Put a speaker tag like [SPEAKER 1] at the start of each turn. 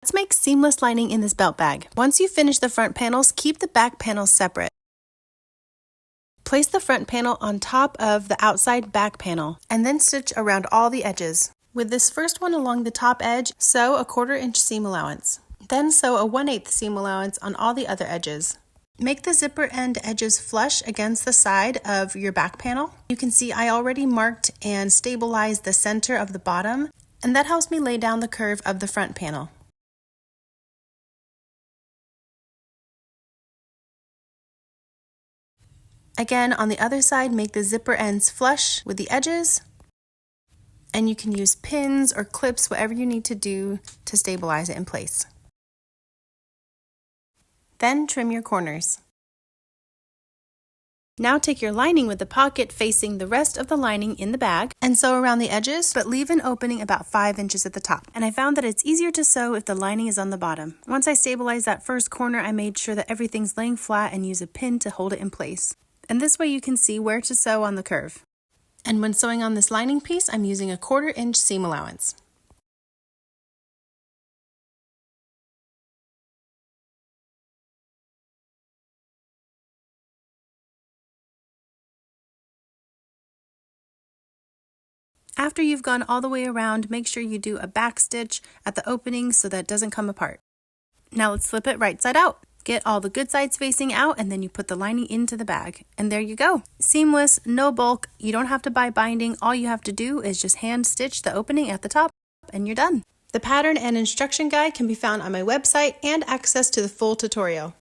[SPEAKER 1] Let's make seamless lining in this belt bag. Once you finish the front panels, keep the back panels separate. Place the front panel on top of the outside back panel, and then stitch around all the edges. With this first one along the top edge, sew a 1/4 inch seam allowance. Then sew a 1/8 seam allowance on all the other edges. Make the zipper end edges flush against the side of your back panel. You can see I already marked and stabilized the center of the bottom, and that helps me lay down the curve of the front panel. Again, on the other side, make the zipper ends flush with the edges, and you can use pins or clips, whatever you need to do to stabilize it in place. Then trim your corners. Now take your lining with the pocket facing the rest of the lining in the bag and sew around the edges, but leave an opening about 5 inches at the top. And I found that it's easier to sew if the lining is on the bottom. Once I stabilized that first corner, I made sure that everything's laying flat and use a pin to hold it in place. And this way you can see where to sew on the curve. And when sewing on this lining piece, I'm using a 1/4 inch seam allowance. After you've gone all the way around, make sure you do a back stitch at the opening so that it doesn't come apart. Now let's flip it right side out. Get all the good sides facing out, and then you put the lining into the bag. And there you go. Seamless, no bulk. You don't have to buy binding. All you have to do is just hand stitch the opening at the top, and you're done. The pattern and instruction guide can be found on my website and access to the full tutorial.